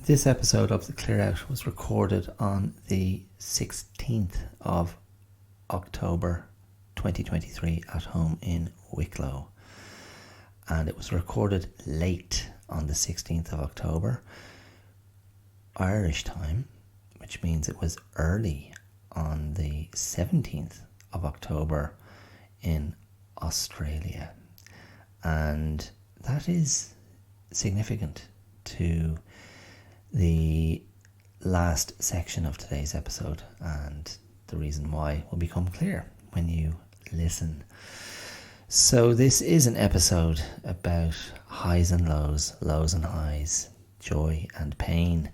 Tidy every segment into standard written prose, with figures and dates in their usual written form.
This episode of The Clear Out was recorded on the 16th of October 2023 at home in Wicklow. And it was recorded late on the 16th of October, Irish time, which means it was early on the 17th of October in Australia. And that is significant to the last section of today's episode, and the reason why will become clear when you listen. So this is an episode about highs and lows, lows and highs, joy and pain,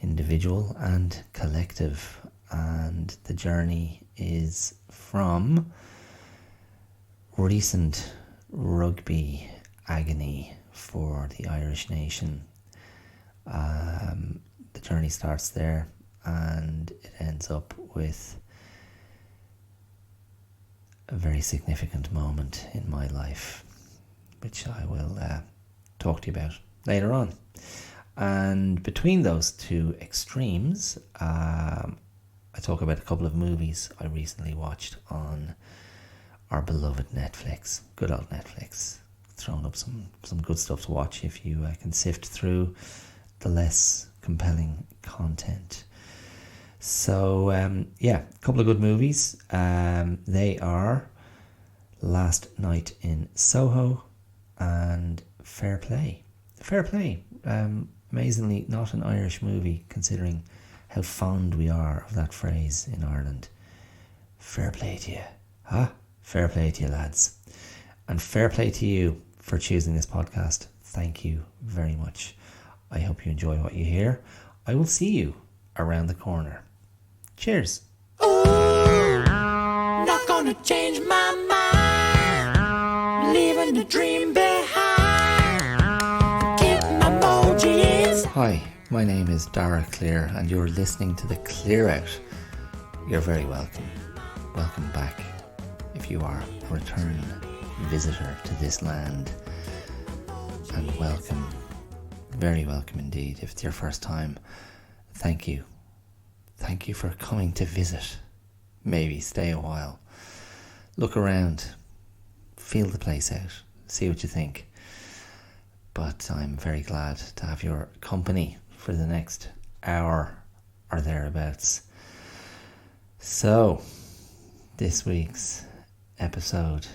individual and collective, and the journey is from recent rugby agony for the Irish nation. The journey starts there and it ends up with a very significant moment in my life, which I will talk to you about later on. And between those two extremes, I talk about a couple of movies I recently watched on our beloved Netflix, good old Netflix. Throwing up some good stuff to watch if you can sift through the less compelling content. So a couple of good movies. They are Last Night in Soho and Fair Play. Fair Play, amazingly not an Irish movie, considering how fond we are of that phrase in Ireland. Fair play to you, huh? Fair play to you, lads. And fair play to you for choosing this podcast. Thank you very much. I hope you enjoy what you hear. I will see you around the corner. Cheers. Ooh, not gonna change my mind. Leaving the dream behind. Keep my emojis. Hi, my name is Dara Clear and you're listening to The Clear Out. You're very welcome. Welcome back if you are a return visitor to this land. And welcome, very welcome indeed. If it's your first time, thank you. Thank you for coming to visit. Maybe stay a while. Look around. Feel the place out. See what you think. But I'm very glad to have your company for the next hour or thereabouts. So, this week's episode,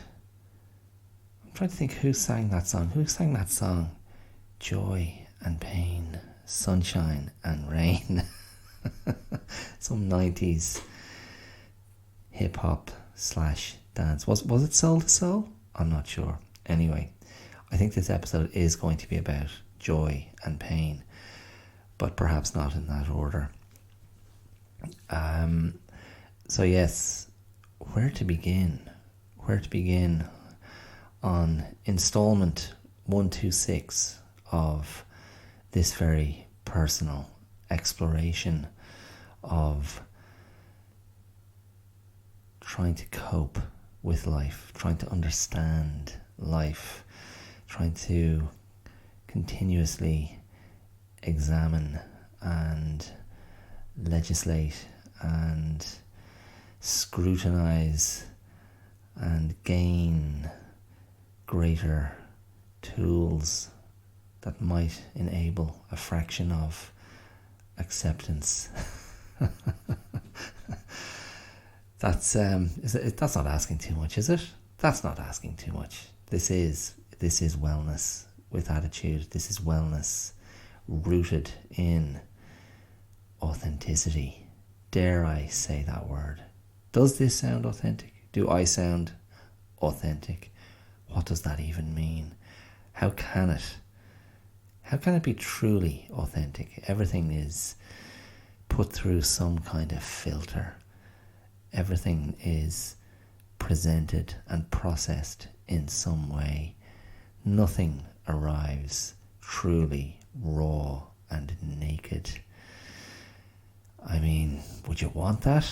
I'm trying to think who sang that song. Who sang that song? Joy and pain, sunshine and rain. Some 90s hip hop / dance. Was it Soul to Soul? I'm not sure. Anyway, I think this episode is going to be about joy and pain, but perhaps not in that order. So yes, where to begin? Where to begin on installment 126 of this very personal exploration of trying to cope with life, trying to understand life, trying to continuously examine and legislate and scrutinize and gain greater tools that might enable a fraction of acceptance. That's not asking too much, is it? That's not asking too much. This is wellness with attitude. This is wellness rooted in authenticity. Dare I say that word? Does this sound authentic? Do I sound authentic? What does that even mean? How can it be truly authentic? Everything is put through some kind of filter. Everything is presented and processed in some way. Nothing arrives truly raw and naked. I mean, would you want that?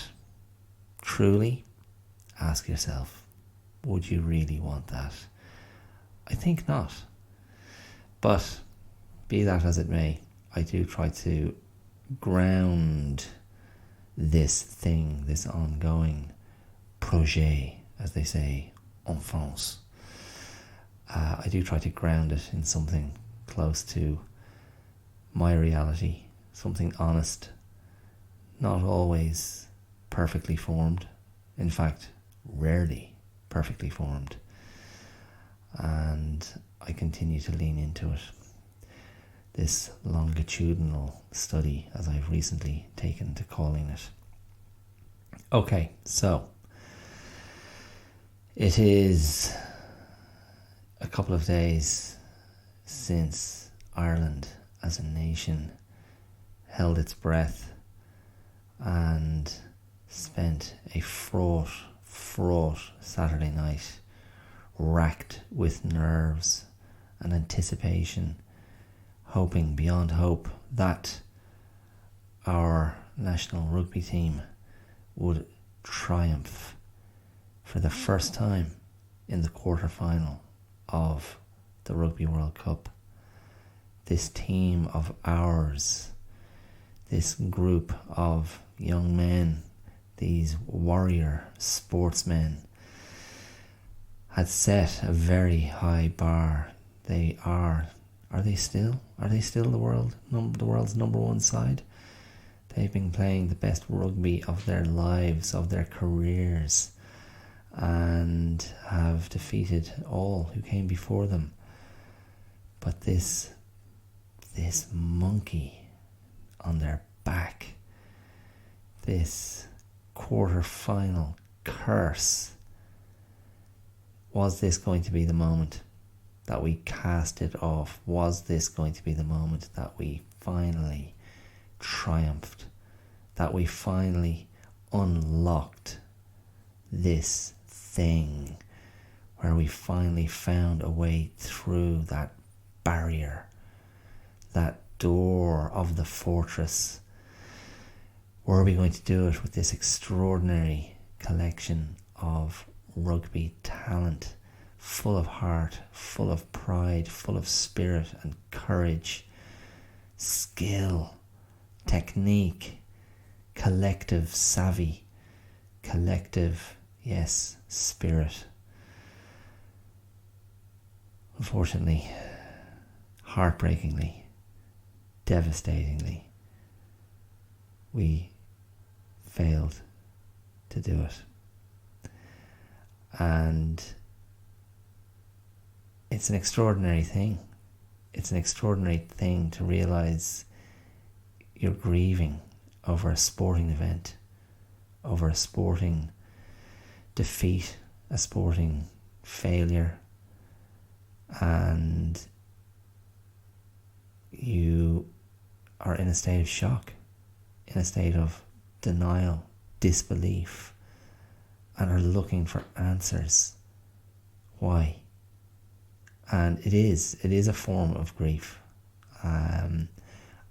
Truly? Ask yourself, would you really want that? I think not. But be that as it may, I do try to ground this thing, this ongoing projet, as they say en France. I do try to ground it in something close to my reality, something honest, not always perfectly formed, in fact, rarely perfectly formed. And I continue to lean into it. This longitudinal study, as I've recently taken to calling it. Okay, so it is a couple of days since Ireland as a nation held its breath and spent a fraught Saturday night, racked with nerves and anticipation, hoping beyond hope that our national rugby team would triumph for the first time in the quarter-final of the Rugby World Cup. This team of ours, this group of young men, these warrior sportsmen, had set a very high bar. They are they still the world's number one side? They've been playing the best rugby of their lives, of their careers, and have defeated all who came before them. But this monkey on their back, this quarter-final curse, was this going to be the moment that we cast it off? Was this going to be the moment that we finally triumphed, that we finally unlocked this thing, where we finally found a way through that barrier, that door of the fortress? Were we going to do it with this extraordinary collection of rugby talent, full of heart, full of pride, full of spirit and courage, skill, technique, collective savvy, collective, yes, spirit? Unfortunately, heartbreakingly, devastatingly, we failed to do it. And it's an extraordinary thing. It's an extraordinary thing to realise you're grieving over a sporting event, over a sporting defeat, a sporting failure, and you are in a state of shock, in a state of denial, disbelief, and are looking for answers. Why? And it is a form of grief. And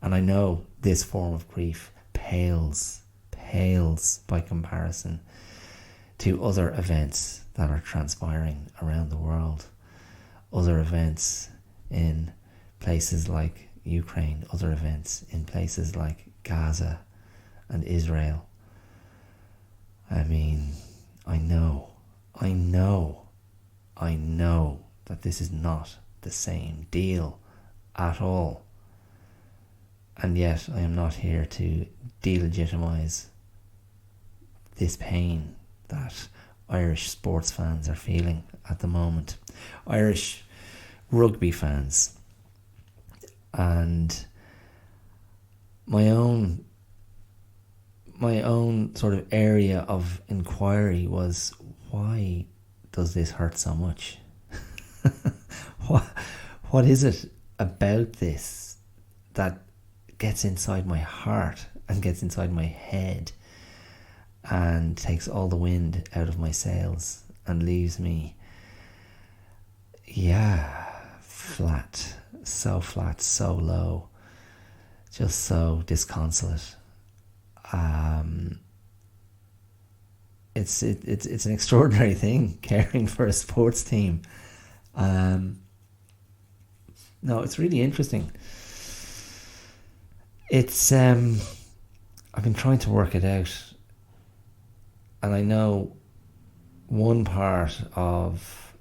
I know this form of grief pales by comparison to other events that are transpiring around the world. Other events in places like Ukraine, other events in places like Gaza and Israel. I mean, I know that this is not the same deal at all. And yet I am not here to delegitimize this pain that Irish sports fans are feeling at the moment. Irish rugby fans. And my own sort of area of inquiry was, why does this hurt so much? What is it about this that gets inside my heart and gets inside my head and takes all the wind out of my sails and leaves me flat, so low, just so disconsolate. It's an extraordinary thing, caring for a sports team. No, it's really interesting. It's I've been trying to work it out, and I know one part of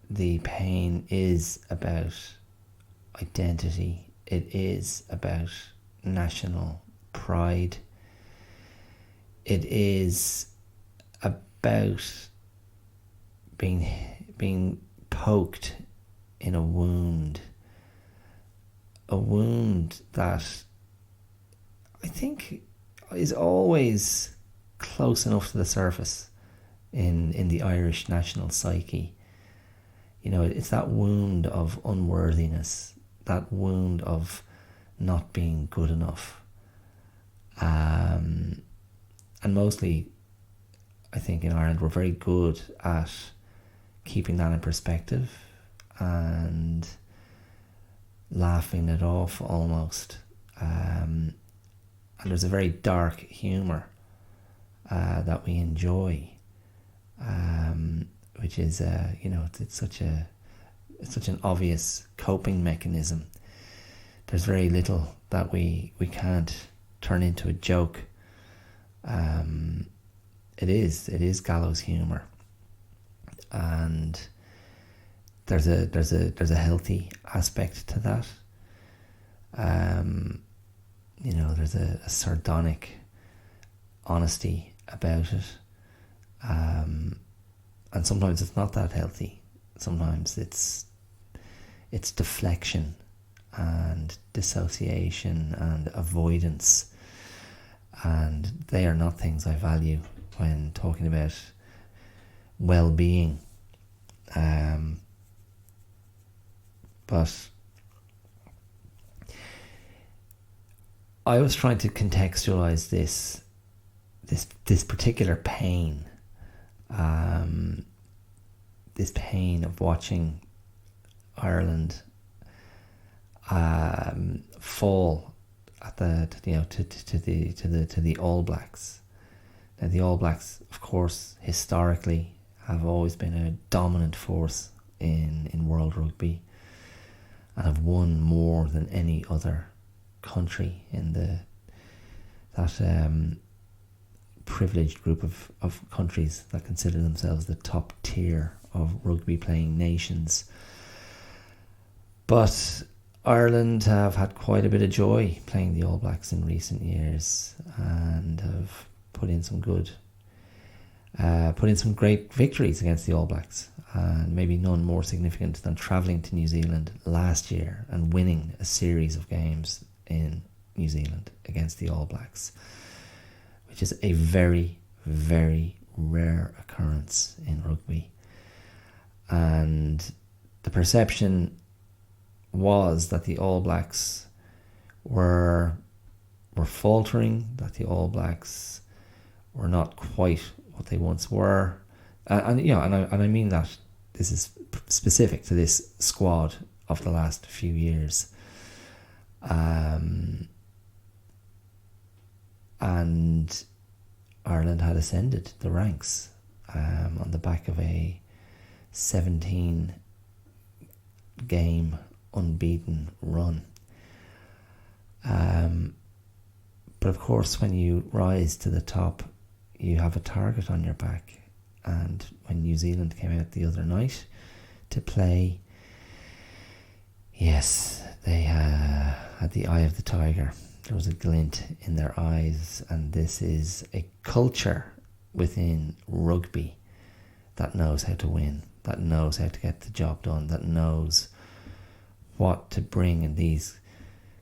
the pain is about identity. It is about national pride. It is about being poked in a wound that I think is always close enough to the surface in the Irish national psyche. You know, it's that wound of unworthiness, that wound of not being good enough. And mostly, I think in Ireland, we're very good at keeping that in perspective and laughing it off almost. And there's a very dark humour that we enjoy, which is, it's such an obvious coping mechanism. There's very little that we can't turn into a joke. It is gallows humour, and there's a healthy aspect to that. There's a sardonic honesty about it, and sometimes it's not that healthy. Sometimes it's deflection and dissociation and avoidance, and they are not things I value when talking about well-being. But I was trying to contextualize this particular pain, this pain of watching Ireland fall at to the All Blacks. Now, the All Blacks, of course, historically have always been a dominant force in world rugby, and have won more than any other country in that privileged group of countries that consider themselves the top tier of rugby playing nations. But Ireland have had quite a bit of joy playing the All Blacks in recent years, and have put in some great victories against the All Blacks, and maybe none more significant than travelling to New Zealand last year and winning a series of games in New Zealand against the All Blacks, which is a very, very rare occurrence in rugby. And the perception was that the All Blacks were faltering, that the All Blacks were not quite what they once were, and I mean that this is specific to this squad of the last few years, and Ireland had ascended the ranks on the back of a 17 game unbeaten run. But of course, when you rise to the top, you have a target on your back. And when New Zealand came out the other night to play, yes, they had the eye of the tiger. There was a glint in their eyes, and this is a culture within rugby that knows how to win, that knows how to get the job done, that knows what to bring in these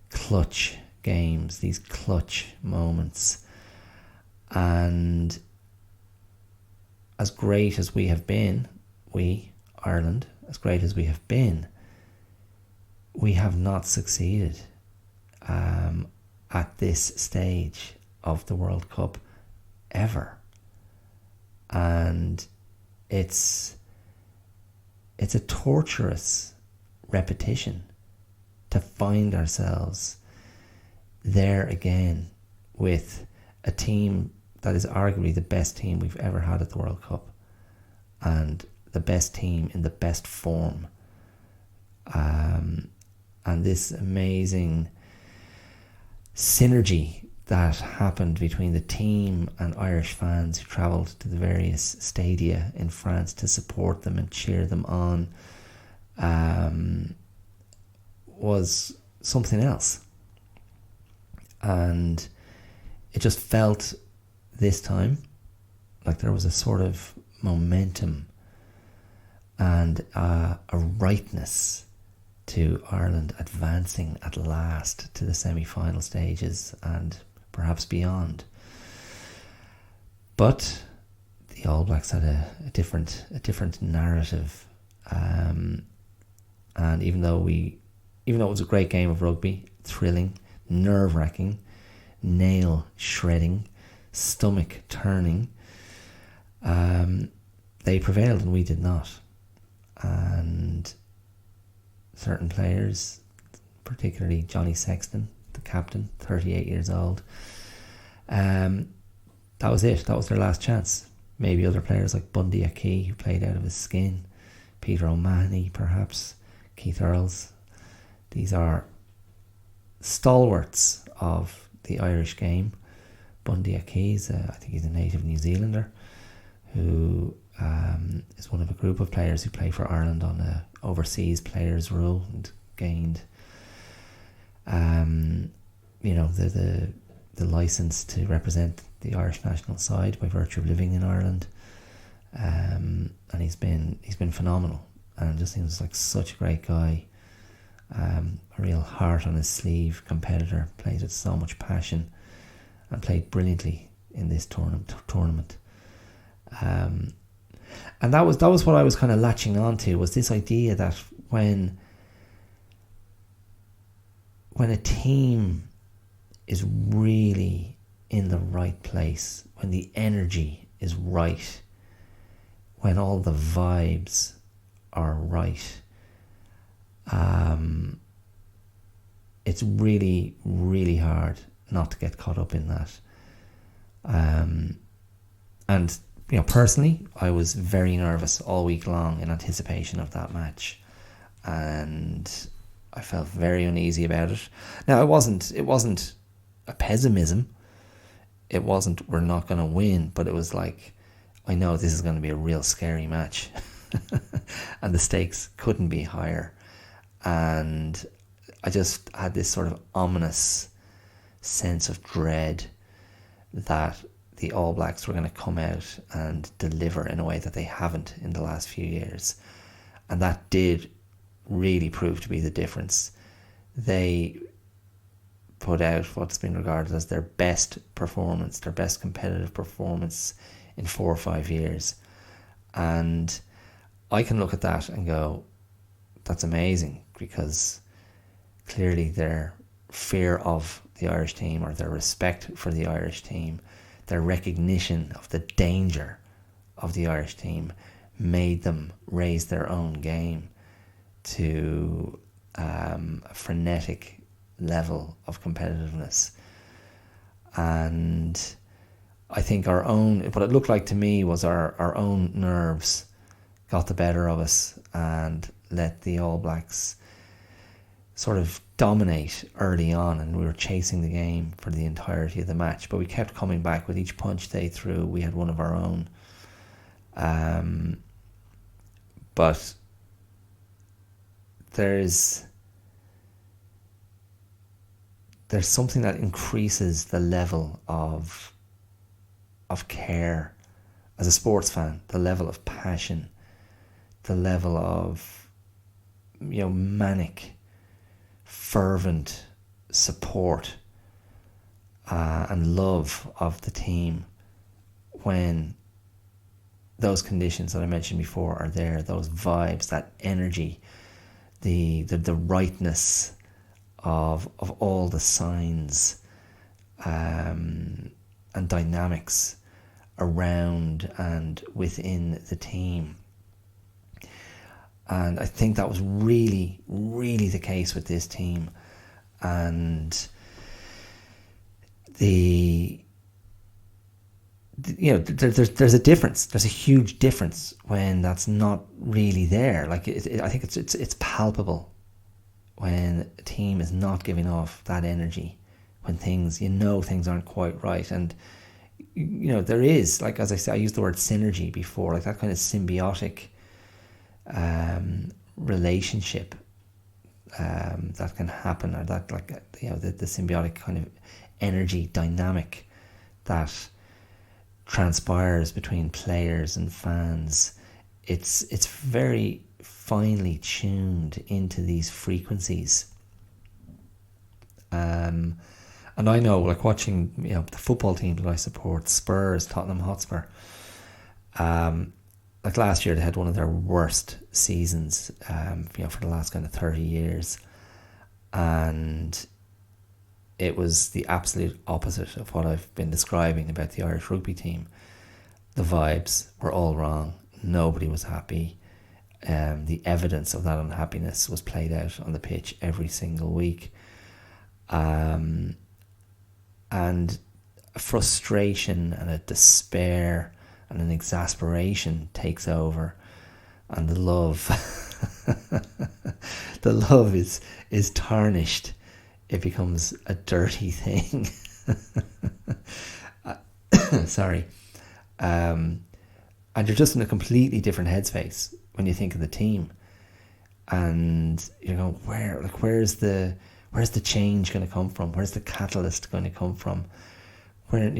clutch games, these clutch moments. And as great as we have been, Ireland, as great as we have been, we have not succeeded at this stage of the World Cup ever. And it's a torturous repetition to find ourselves there again with a team that is arguably the best team we've ever had at the World Cup, and the best team in the best form, and this amazing synergy that happened between the team and Irish fans who travelled to the various stadia in France to support them and cheer them on was something else. And it just felt this time like there was a sort of momentum and a rightness to Ireland advancing at last to the semi-final stages and perhaps beyond. But the All Blacks had a different narrative, and even though it was a great game of rugby, thrilling, nerve-wracking, nail shredding, stomach turning, they prevailed and we did not. And certain players, particularly Johnny Sexton, the captain, 38 years old, that was it. That was their last chance. Maybe other players like Bundy Aki, who played out of his skin, Peter O'Mahony perhaps, Keith Earls. These are stalwarts of the Irish game. Bundy Aki I think he's a native New Zealander who is one of a group of players who play for Ireland on a overseas players rule and gained the license to represent the Irish national side by virtue of living in Ireland, and he's been phenomenal and just seems like such a great guy, a real heart on his sleeve competitor, plays with so much passion and played brilliantly in this tournament. And that was what I was kind of latching on to, was this idea that when a team is really in the right place, when the energy is right, when all the vibes are right, it's really, really hard not to get caught up in that. And personally, I was very nervous all week long in anticipation of that match, and I felt very uneasy about it. Now, it wasn't a pessimism. It wasn't we're not going to win, but it was like, I know this is going to be a real scary match, and the stakes couldn't be higher. And I just had this sort of ominous sense of dread that the All Blacks were going to come out and deliver in a way that they haven't in the last few years. And that did really prove to be the difference. They put out what's been regarded as their best performance, their best competitive performance in 4 or 5 years. And I can look at that and go, that's amazing, because clearly their fear of the Irish team, or their respect for the Irish team, their recognition of the danger of the Irish team made them raise their own game to a frenetic level of competitiveness. And I think what it looked like to me was our own nerves got the better of us and let the All Blacks sort of dominate early on, and we were chasing the game for the entirety of the match, but we kept coming back with each punch they threw. We had one of our own, but there's something that increases the level of care as a sports fan, the level of passion, the level of manic, fervent support and love of the team when those conditions that I mentioned before are there, those vibes, that energy, the rightness of all the signs and dynamics around and within the team. And I think that was really, really the case with this team. And there's a difference. There's a huge difference when that's not really there. Like I think it's palpable when a team is not giving off that energy, when things aren't quite right. And there is, like, as I said, I used the word synergy before, like that kind of symbiotic relationship that can happen, or that, like, the symbiotic kind of energy dynamic that transpires between players and fans. It's very finely tuned into these frequencies. And I know, like, watching the football team that I support, Spurs, Tottenham Hotspur, like last year they had one of their worst seasons for the last kind of 30 years, and it was the absolute opposite of what I've been describing about the Irish rugby team. The vibes were all wrong. Nobody was happy. The evidence of that unhappiness was played out on the pitch every single week. And a frustration and a despair and an exasperation takes over. And the love, the love is tarnished. It becomes a dirty thing. Sorry. And you're just in a completely different headspace when you think of the team. And you go, where's the change going to come from? Where's the catalyst going to come from? When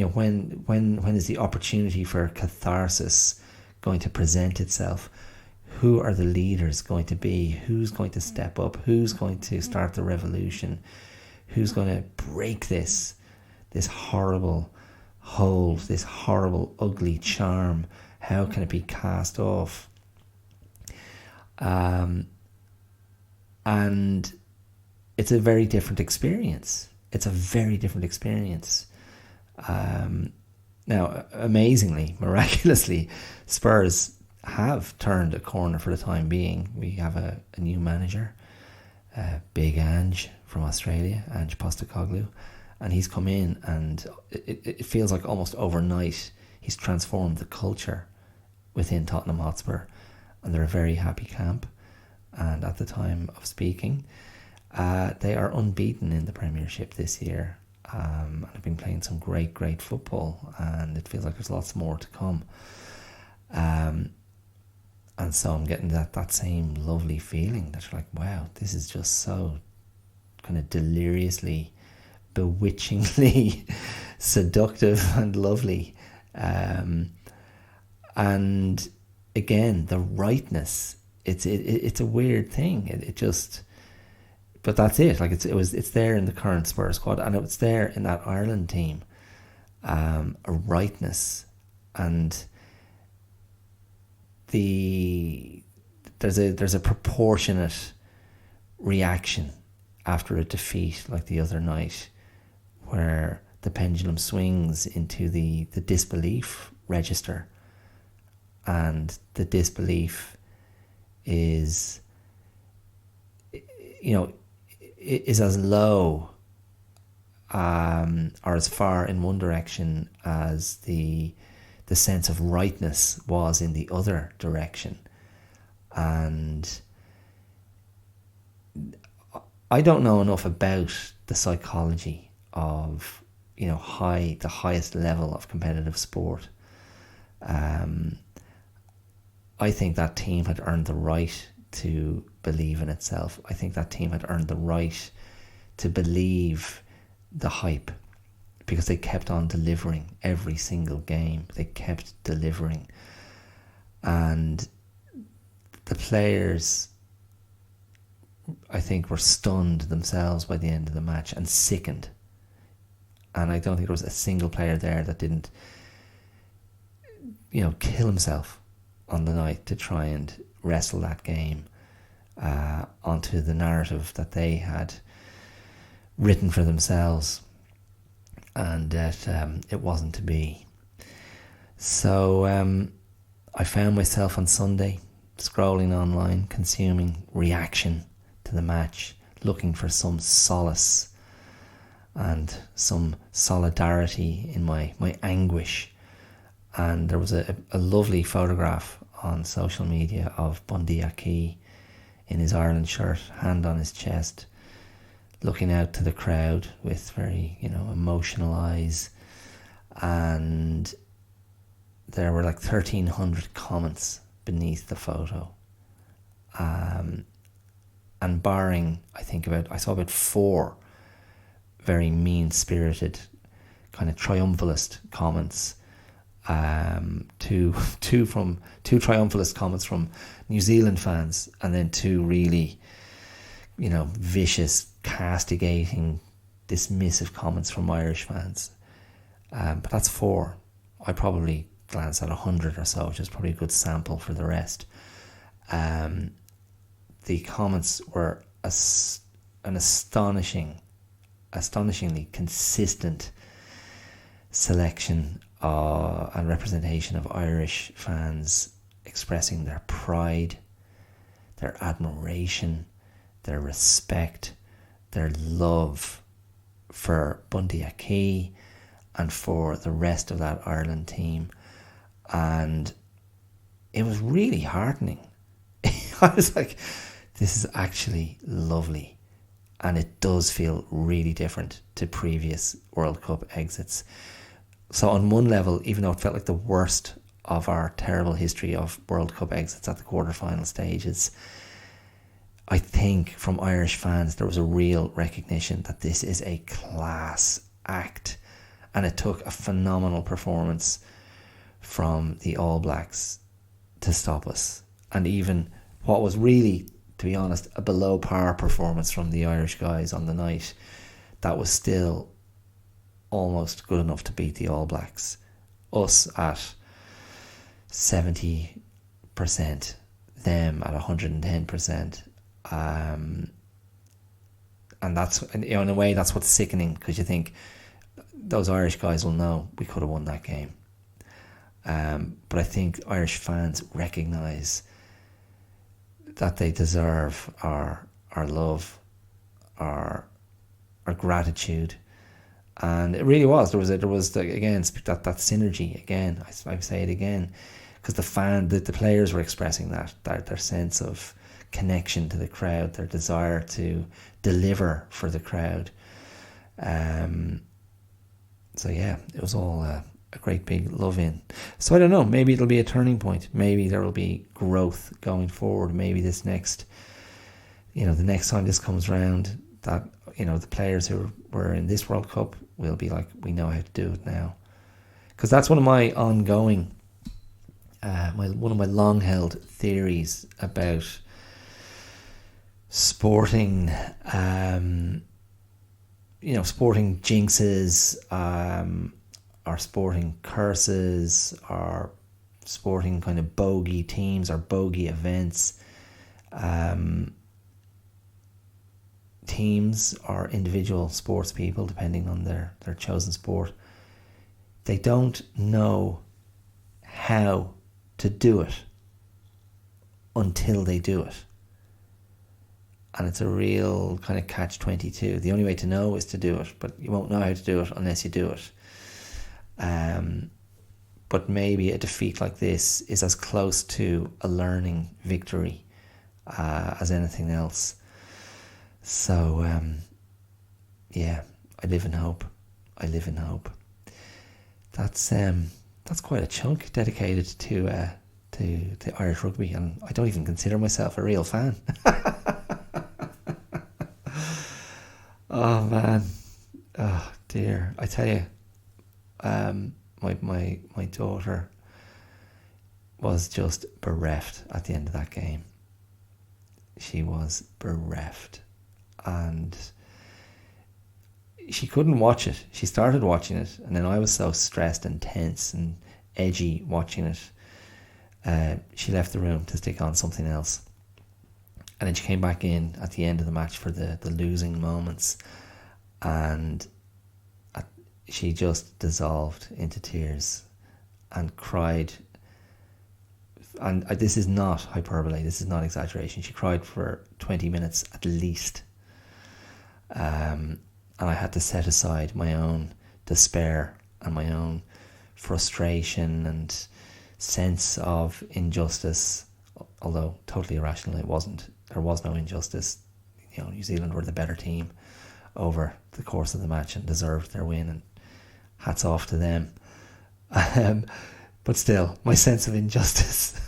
is the opportunity for catharsis going to present itself? Who are the leaders going to be? Who's going to step up? Who's going to start the revolution? Who's going to break this horrible hold, this horrible, ugly charm? How can it be cast off? And it's a very different experience. Now, amazingly, miraculously, Spurs have turned a corner for the time being. We have a new manager, Big Ange from Australia, Ange Postecoglou, and he's come in, and it feels like almost overnight he's transformed the culture within Tottenham Hotspur, and they're a very happy camp. And at the time of speaking, they are unbeaten in the Premiership this year, and have been playing some great football, and it feels like there's lots more to come. And so I'm getting that same lovely feeling that you're like, wow, this is just so kind of deliriously, bewitchingly seductive and lovely. And again, the rightness, it's a weird thing. It just, but that's it. Like it's there in the current Spurs squad, and it's there in that Ireland team. A rightness, and there's a proportionate reaction after a defeat like the other night, where the pendulum swings into the disbelief register, and the disbelief is as low or as far in one direction as the sense of rightness was in the other direction. And I don't know enough about the psychology of the highest level of competitive sport. I think that team had earned the right to believe in itself. I think that team had earned the right to believe the hype, because they kept on delivering every single game. They kept delivering. And the players, I think, were stunned themselves by the end of the match and sickened. And I don't think there was a single player there that didn't, kill himself on the night to try and wrestle that game onto the narrative that they had written for themselves, and that it wasn't to be. So I found myself on Sunday scrolling online, consuming reaction to the match, looking for some solace and some solidarity in my anguish. And there was a lovely photograph on social media of Bundy Aki in his Ireland shirt, hand on his chest, looking out to the crowd with very, emotional eyes. And there were like 1,300 comments beneath the photo. And barring, I saw about 4 very mean-spirited, kind of triumphalist comments. Two triumphalist comments from New Zealand fans, and then 2 really, vicious, castigating, dismissive comments from Irish fans. But that's 4. I probably glanced at 100 or so, which is probably a good sample for the rest. The comments were an astonishingly consistent selection and representation of Irish fans expressing their pride, their admiration, their respect, their love for Bundy Aki and for the rest of that Ireland team. And it was really heartening. I was like, this is actually lovely. And it does feel really different to previous World Cup exits. So on one level, even though it felt like the worst of our terrible history of World Cup exits at the quarterfinal stages, I think from Irish fans there was a real recognition that this is a class act, and it took a phenomenal performance from the All Blacks to stop us. And even what was really, to be honest, a below par performance from the Irish guys on the night, that was still almost good enough to beat the All Blacks. Us at 70%, them at 110%. And that's, in a way, that's what's sickening, because you think those Irish guys will know we could have won that game. But I think Irish fans recognise that they deserve our love, our gratitude. And it really was. There was again that synergy again. I say it again, because the players were expressing their sense of connection to the crowd, their desire to deliver for the crowd. So yeah, it was all a great big love in. So I don't know. Maybe it'll be a turning point. Maybe there will be growth going forward. Maybe the next time this comes round, that the players who were in this World Cup will be like, we know how to do it now. Because that's one of my ongoing, one of my long-held theories about sporting, sporting jinxes, our sporting curses, our sporting kind of bogey teams, our bogey events. Teams or individual sports people, depending on their chosen sport, they don't know how to do it until they do it. And it's a real kind of catch-22. The only way to know is to do it, but you won't know how to do it unless you do it. But maybe a defeat like this is as close to a learning victory as anything else. So, I live in hope. That's quite a chunk dedicated to Irish rugby, and I don't even consider myself a real fan. Oh man, oh dear! I tell you, my daughter was just bereft at the end of that game. She was bereft. And she couldn't watch it. She started watching it, and then I was so stressed and tense and edgy watching it. She left the room to stick on something else. And then she came back in at the end of the match for the losing moments. And she just dissolved into tears and cried. And this is not hyperbole. This is not exaggeration. She cried for 20 minutes at least. And I had to set aside my own despair and my own frustration and sense of injustice, although totally irrational it wasn't. There was no injustice. New Zealand were the better team. over the course of the match and deserved their win, and hats off to them. But still, my sense of injustice.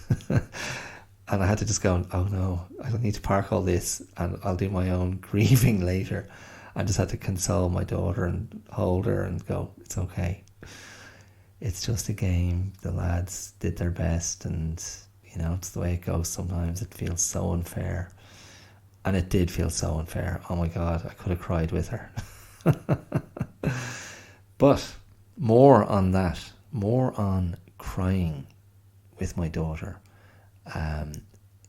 And I had to just go, oh no, I don't need to park all this and I'll do my own grieving later. I just had to console my daughter and hold her and go, it's okay. It's just a game. The lads did their best, and you know, it's the way it goes sometimes. It feels so unfair. And it did feel so unfair. Oh my God, I could have cried with her. But more on that, more on crying with my daughter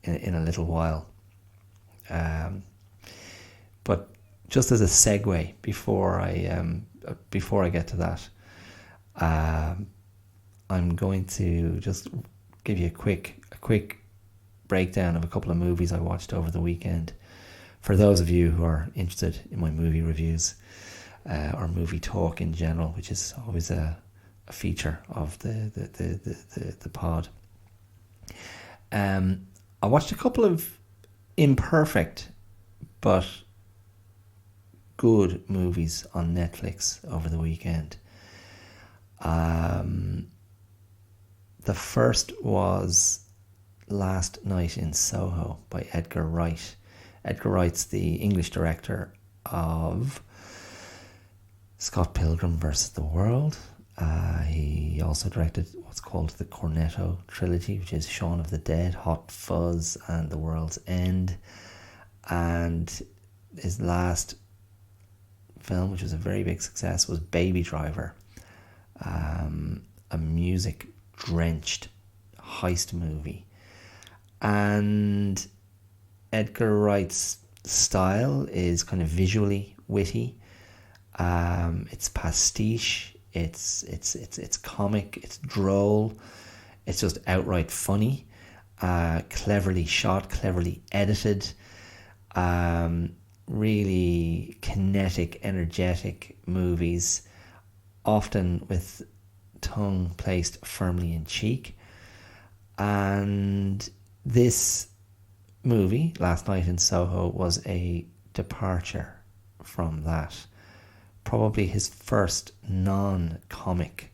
in a little while. But just as a segue before I get to that, I'm going to just give you a quick breakdown of a couple of movies I watched over the weekend. For those of you who are interested in my movie reviews or movie talk in general, which is always a feature of the pod. I watched a couple of imperfect but good movies on Netflix over the weekend. The first was Last Night in Soho by Edgar Wright. Edgar Wright's the English director of Scott Pilgrim vs. the World. He also directed what's called the Cornetto trilogy, which is Shaun of the Dead, Hot Fuzz, and The World's End. And his last film, which was a very big success, was Baby Driver, a music-drenched heist movie. And Edgar Wright's style is kind of visually witty. It's pastiche. It's comic. It's droll. It's just outright funny. Cleverly shot, cleverly edited. Really kinetic, energetic movies, often with tongue placed firmly in cheek. And this movie, Last Night in Soho, was a departure from that. Probably his first non-comic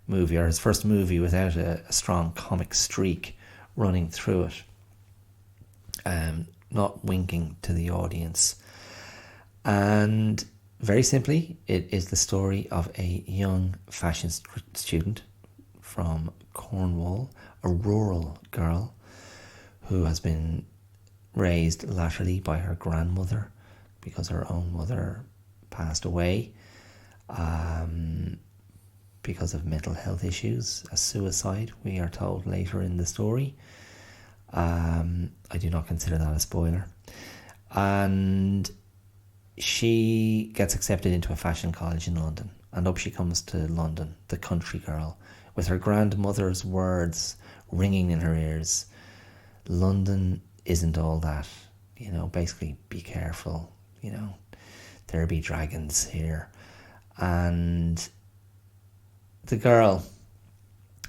movie, or his first movie without a strong comic streak running through it. Not winking to the audience. And very simply, it is the story of a young fashion student from Cornwall, a rural girl who has been raised latterly by her grandmother because her own mother passed away because of mental health issues, a suicide, we are told later in the story. I do not consider that a spoiler. And she gets accepted into a fashion college in London, and up she comes to London, the country girl, with her grandmother's words ringing in her ears. London isn't all that, you know, basically be careful, you know, there be dragons here. And the girl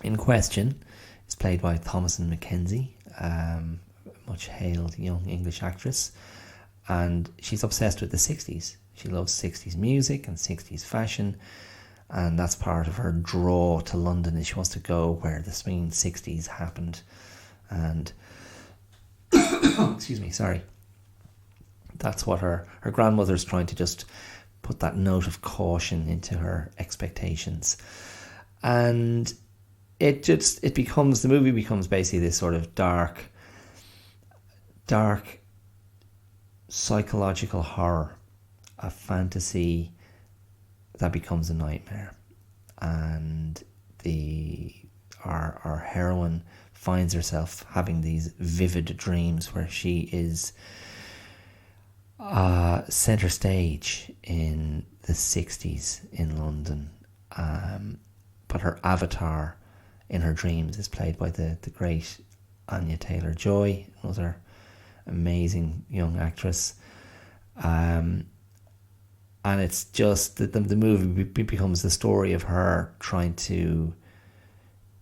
in question is played by Thomasin Mackenzie, a much hailed young English actress, and she's obsessed with the 60s. She loves 60s music and 60s fashion, and that's part of her draw to London, is she wants to go where the swinging 60s happened. And excuse me, sorry. That's what her grandmother's trying to just put that note of caution into her expectations. And the movie becomes basically this sort of dark psychological horror, a fantasy that becomes a nightmare. And our heroine finds herself having these vivid dreams where she is center stage in the 60s in London, but her avatar in her dreams is played by the great Anya Taylor-Joy, another amazing young actress, and it's just the movie becomes the story of her trying to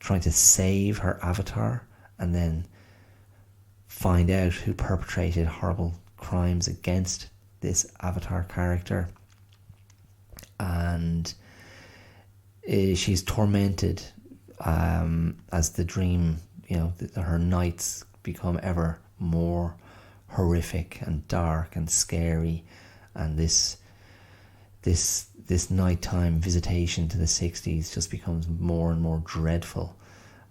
save her avatar, and then find out who perpetrated horrible crimes against this avatar character, and she's tormented as the dream, her nights become ever more horrific and dark and scary, and this nighttime visitation to the 60s just becomes more and more dreadful.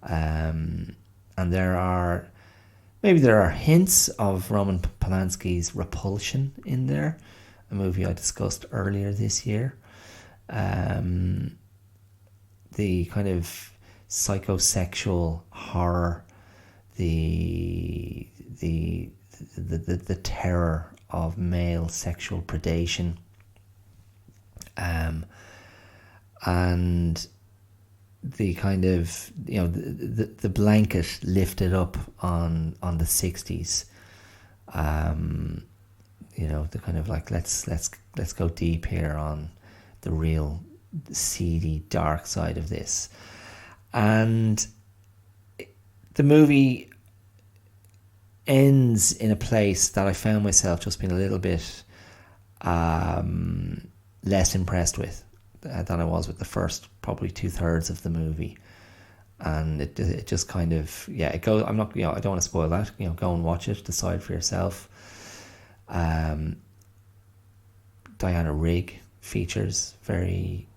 And there are hints of Roman Polanski's Repulsion in there, a movie I discussed earlier this year. The kind of psychosexual horror, the terror of male sexual predation, and the kind of the blanket lifted up on the 60s, the kind of like let's go deep here on the real seedy dark side of this. And the movie ends in a place that I found myself just being a little bit less impressed with than I was with the first probably 2/3 of the movie. And it just kind of, it goes, I don't want to spoil that, go and watch it, decide for yourself. Diana Rigg features very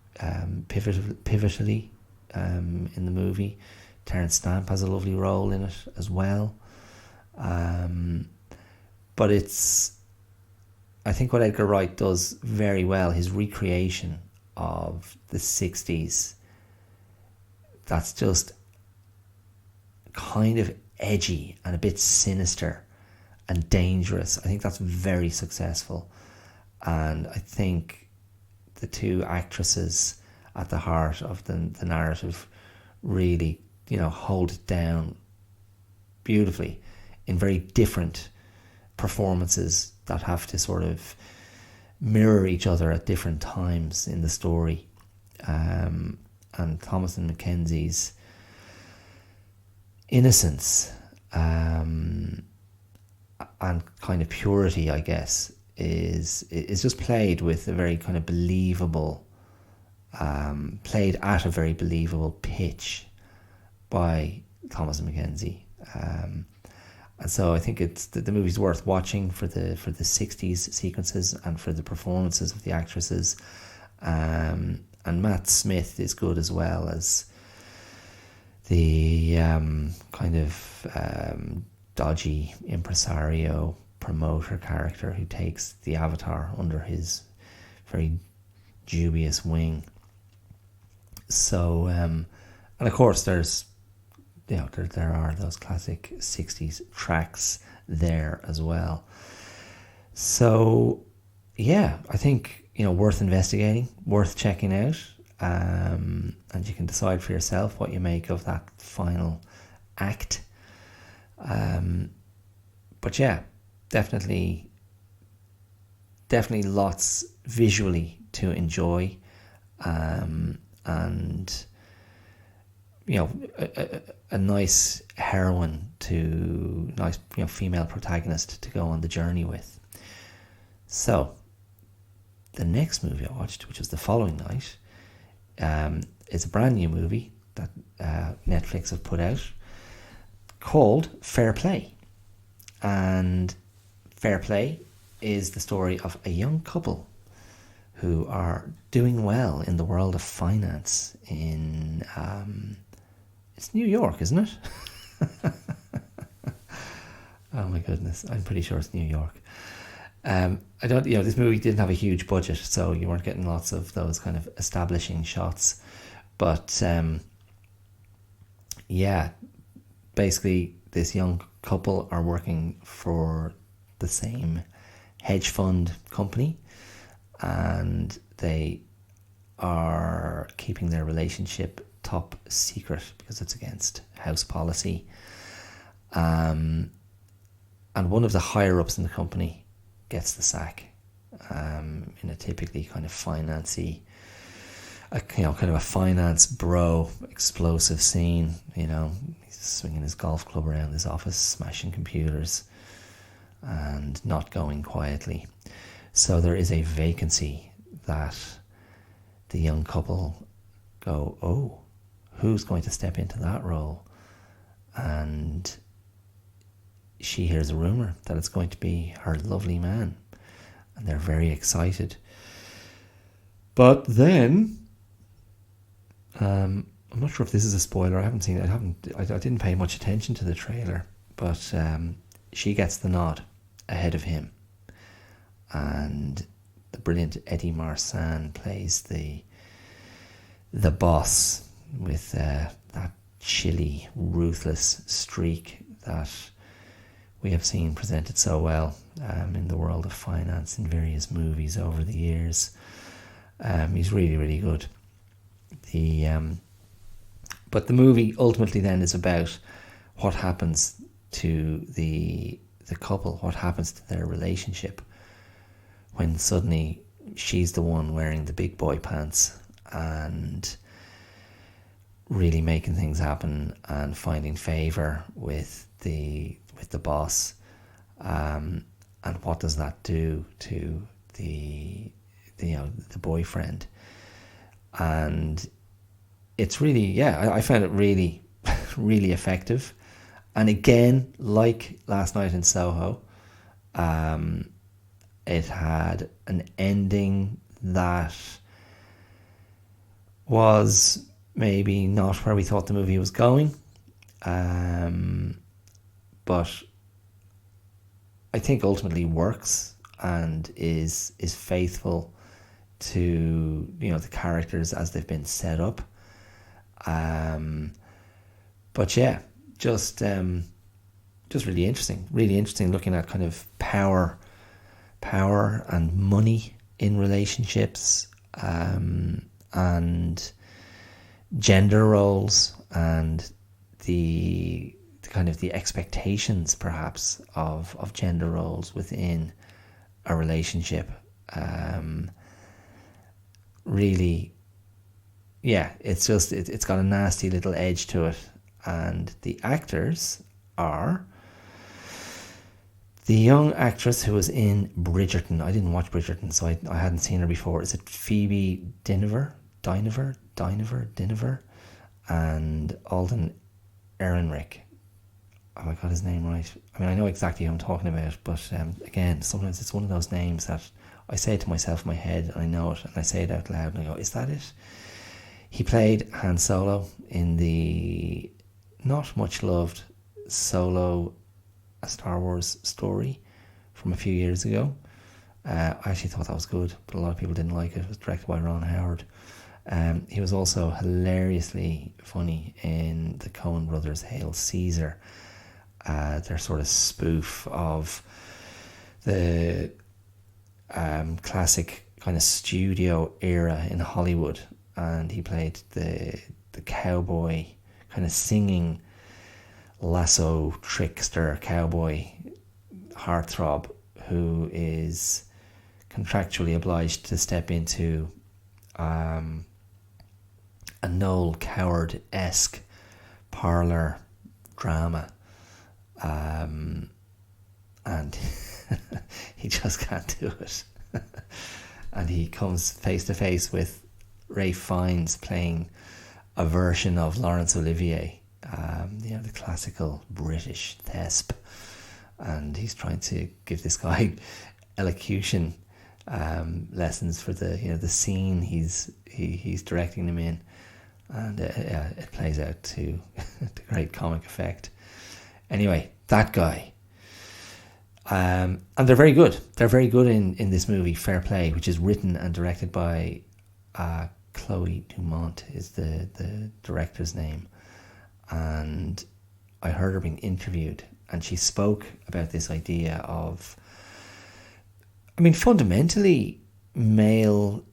pivotally in the movie. Terence Stamp has a lovely role in it as well. But I think what Edgar Wright does very well, his recreation of the 60s, that's just kind of edgy and a bit sinister and dangerous. I think that's very successful. And I think the two actresses at the heart of the narrative really, hold it down beautifully in very different performances that have to sort of mirror each other at different times in the story. And Thomasin McKenzie's innocence and kind of purity, I guess, is just played with a very kind of believable, played at a very believable pitch by Thomasin McKenzie. And so I think the movie's worth watching for the 60s sequences and for the performances of the actresses. And Matt Smith is good as well as the kind of dodgy impresario promoter character who takes the Avatar under his very dubious wing. So, and of course there's, there are those classic 60s tracks there as well. So, I think, worth investigating, worth checking out. And you can decide for yourself what you make of that final act. But definitely lots visually to enjoy. And a nice heroine female protagonist to go on the journey with. So the next movie I watched, which was the following night, is a brand new movie that Netflix have put out called Fair Play. And Fair Play is the story of a young couple who are doing well in the world of finance in it's New York, isn't it? Oh my goodness, I'm pretty sure it's New York. I don't, this movie didn't have a huge budget, so you weren't getting lots of those kind of establishing shots. But basically this young couple are working for the same hedge fund company, and they are keeping their relationship top secret because it's against house policy. And one of the higher ups in the company gets the sack in a typically kind of financy, kind of a finance bro explosive scene. He's swinging his golf club around his office, smashing computers, and not going quietly. So there is a vacancy that the young couple go, oh, who's going to step into that role? And she hears a rumour that it's going to be her lovely man, and they're very excited. But then, I'm not sure if this is a spoiler. I haven't seen it. I didn't pay much attention to the trailer, but she gets the nod ahead of him, and the brilliant Eddie Marsan plays the boss with that chilly, ruthless streak that we have seen presented so well in the world of finance in various movies over the years. He's really, really good. But the movie ultimately then is about what happens to the couple, what happens to their relationship when suddenly she's the one wearing the big boy pants and really making things happen and finding favour with the boss, and what does that do to the boyfriend. And it's really, I found it really really effective. And again, like Last Night in Soho, it had an ending that was maybe not where we thought the movie was going, but I think ultimately works and is faithful to the characters as they've been set up. But yeah, just really interesting looking at kind of power and money in relationships, and gender roles, and the kind of the expectations perhaps of gender roles within a relationship. Really, yeah, it's got a nasty little edge to it. And the actors are the young actress who was in Bridgerton. I didn't watch Bridgerton, so I hadn't seen her before. Is it Phoebe Dynevor? And Alden Ehrenreich. Oh, I got his name right. I mean, I know exactly who I'm talking about, but again, sometimes it's one of those names that I say it to myself in my head, and I know it, and I say it out loud, and I go, is that it? He played Han Solo in the not much loved Solo, A Star Wars Story from a few years ago. I actually thought that was good, but a lot of people didn't like it. It was directed by Ron Howard. He was also hilariously funny in the Coen Brothers' Hail Caesar, their sort of spoof of the classic kind of studio era in Hollywood. And he played the cowboy, kind of singing lasso trickster cowboy heartthrob who is contractually obliged to step into a Noel Coward-esque parlour drama, and he just can't do it. And he comes face to face with Ralph Fiennes playing a version of Laurence Olivier, the classical British thesp, and he's trying to give this guy elocution lessons for the scene he's directing them in, and it plays out to great comic effect. Anyway, that guy, and they're very good. They're very good in this movie, Fair Play, which is written and directed by Chloe Domont is the director's name. And I heard her being interviewed, and she spoke about this idea of, I mean, fundamentally male,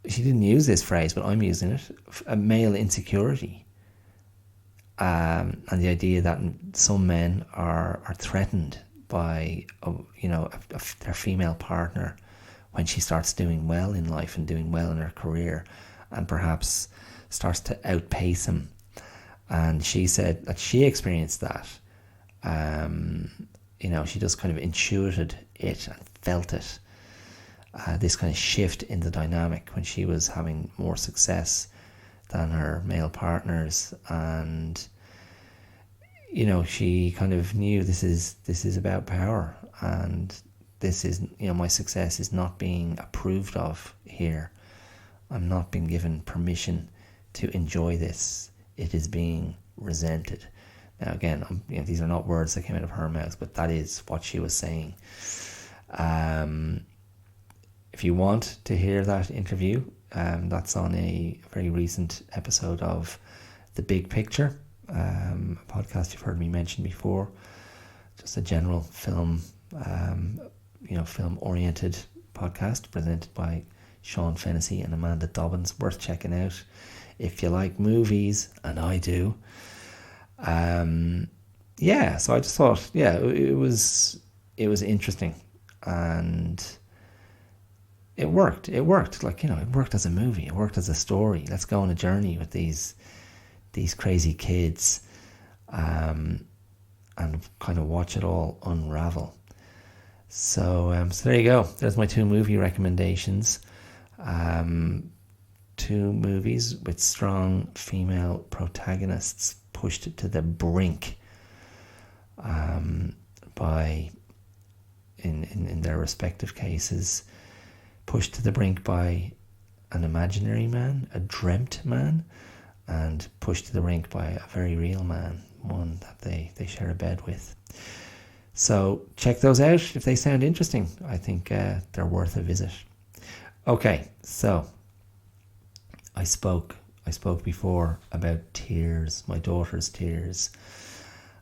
she didn't use this phrase, but I'm using it, a male insecurity, and the idea that some men are threatened by their female partner when she starts doing well in life and doing well in her career, and perhaps starts to outpace him. And she said that she experienced that. She just kind of intuited it and felt it. this kind of shift in the dynamic when she was having more success than her male partners, and she kind of knew this is about power, and this is, my success is not being approved of here. I'm not being given permission to enjoy this. It is being resented. Now again, these are not words that came out of her mouth, but that is what she was saying. If you want to hear that interview, that's on a very recent episode of The Big Picture, a podcast you've heard me mention before. Just a general film, film-oriented podcast presented by Sean Fennessy and Amanda Dobbins. Worth checking out if you like movies, and I do. So I just thought, it was interesting, and it worked. It worked as a movie. It worked as a story. Let's go on a journey with these crazy kids, and kind of watch it all unravel. So there you go. There's my 2 movie recommendations. 2 movies with strong female protagonists pushed to the brink by, in their respective cases, pushed to the brink by an imaginary man, a dreamt man, and pushed to the brink by a very real man, one that they share a bed with. So check those out if they sound interesting. I think they're worth a visit. Okay, so I spoke before about tears, my daughter's tears,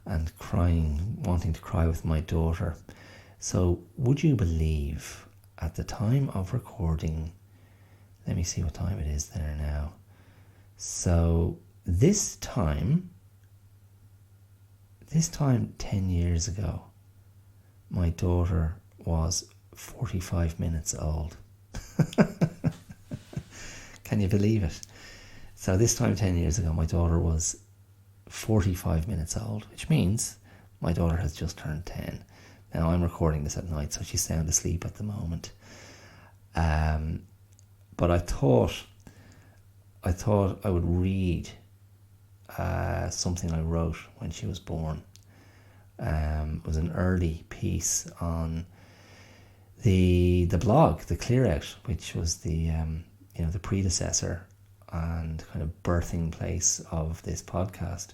and crying, wanting to cry with my daughter. So would you believe, at the time of recording, let me see what time it is there now. So this time 10 years ago, my daughter was 45 minutes old. Can you believe it? So this time 10 years ago, my daughter was 45 minutes old, which means my daughter has just turned 10. Now I'm recording this at night, so she's sound asleep at the moment. But I thought I would read something I wrote when she was born. It was an early piece on the blog, the Clear Out, which was the predecessor and kind of birthing place of this podcast.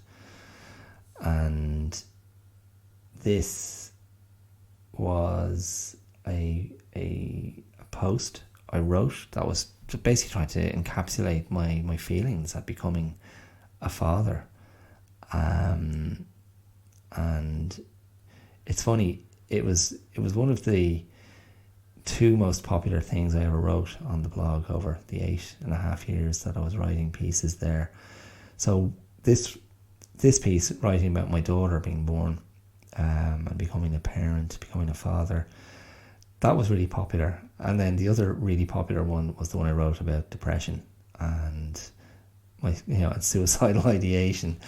And this was a post I wrote that was basically trying to encapsulate my feelings at becoming a father. And it's funny, it was one of the 2 most popular things I ever wrote on the blog over the 8.5 years that I was writing pieces there. So this piece, writing about my daughter being born, and becoming a parent, becoming a father, that was really popular. And then the other really popular one was the one I wrote about depression and and suicidal ideation.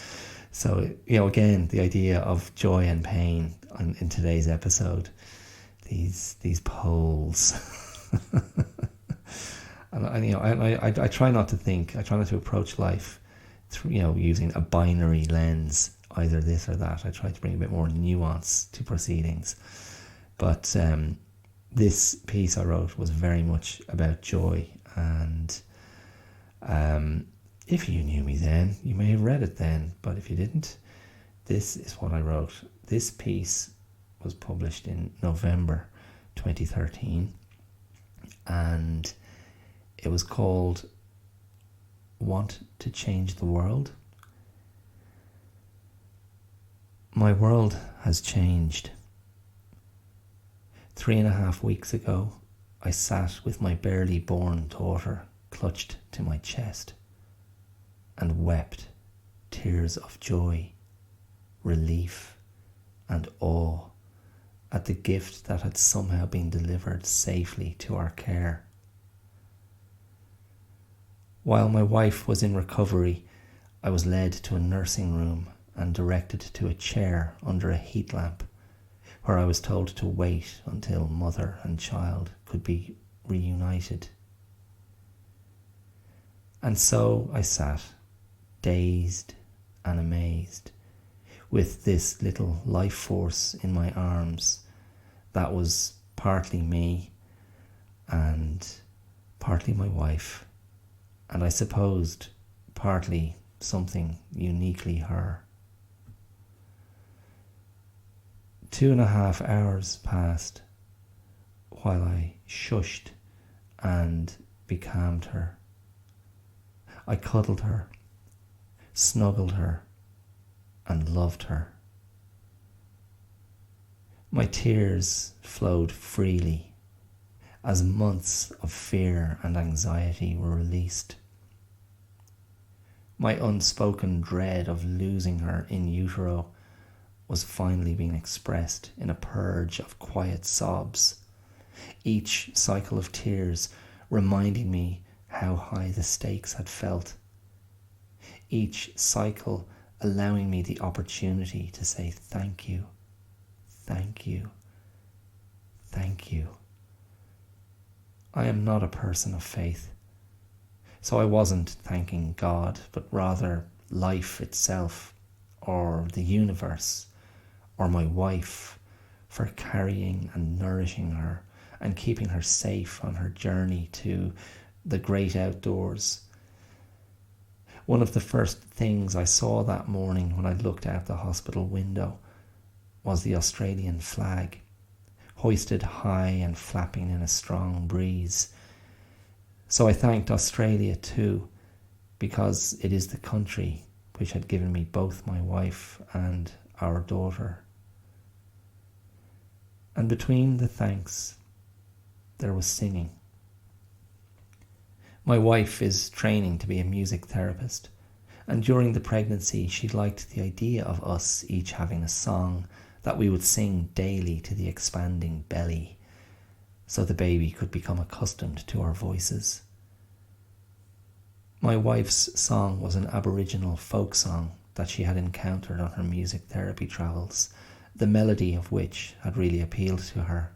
So, again, the idea of joy and pain in today's episode, these poles. and I try not to approach life through, using a binary lens, either this or that. I try to bring a bit more nuance to proceedings. But this piece I wrote was very much about joy, and if you knew me then, you may have read it then, but if you didn't, this is what I wrote. This piece was published in November 2013, and it was called Want to Change the World? My world has changed. 3.5 weeks ago, I sat with my barely born daughter clutched to my chest and wept tears of joy, relief, and awe at the gift that had somehow been delivered safely to our care. While my wife was in recovery, I was led to a nursing room and directed to a chair under a heat lamp, where I was told to wait until mother and child could be reunited. And so I sat, dazed and amazed, with this little life force in my arms that was partly me and partly my wife, and I supposed partly something uniquely her. 2.5 hours passed while I shushed and becalmed her. I cuddled her, snuggled her, and loved her. My tears flowed freely as months of fear and anxiety were released. My unspoken dread of losing her in utero was finally being expressed in a purge of quiet sobs, each cycle of tears reminding me how high the stakes had felt, each cycle allowing me the opportunity to say thank you, thank you, thank you. I am not a person of faith, so I wasn't thanking God, but rather life itself, or the universe, or my wife, for carrying and nourishing her and keeping her safe on her journey to the great outdoors. One of the first things I saw that morning when I looked out the hospital window was the Australian flag, hoisted high and flapping in a strong breeze. So I thanked Australia too, because it is the country which had given me both my wife and our daughter. And between the thanks, there was singing. My wife is training to be a music therapist, and during the pregnancy she liked the idea of us each having a song that we would sing daily to the expanding belly, so the baby could become accustomed to our voices. My wife's song was an Aboriginal folk song that she had encountered on her music therapy travels, the melody of which had really appealed to her.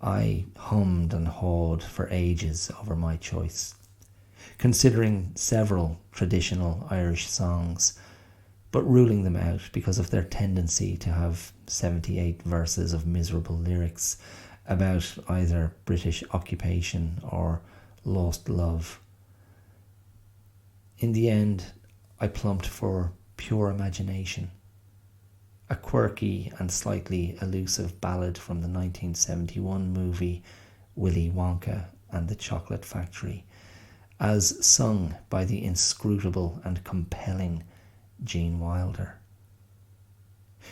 I hummed and hawed for ages over my choice, considering several traditional Irish songs, but ruling them out because of their tendency to have 78 verses of miserable lyrics about either British occupation or lost love. In the end, I plumped for Pure Imagination, a quirky and slightly elusive ballad from the 1971 movie Willy Wonka and the Chocolate Factory, as sung by the inscrutable and compelling Gene Wilder.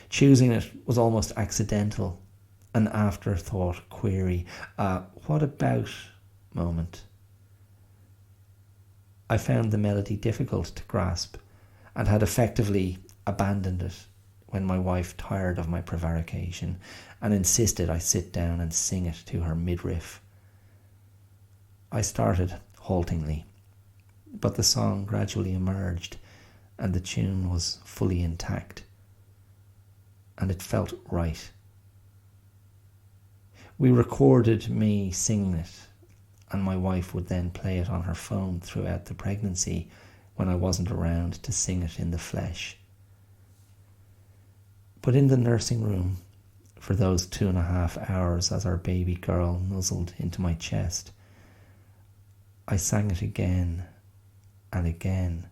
Choosing it was almost accidental, an afterthought query, a what about moment. I found the melody difficult to grasp and had effectively abandoned it when my wife tired of my prevarication and insisted I sit down and sing it to her midriff. I started haltingly, but the song gradually emerged and the tune was fully intact, and it felt right. We recorded me singing it, and my wife would then play it on her phone throughout the pregnancy when I wasn't around to sing it in the flesh. But in the nursing room, for those 2.5 hours as our baby girl nuzzled into my chest, I sang it again and again,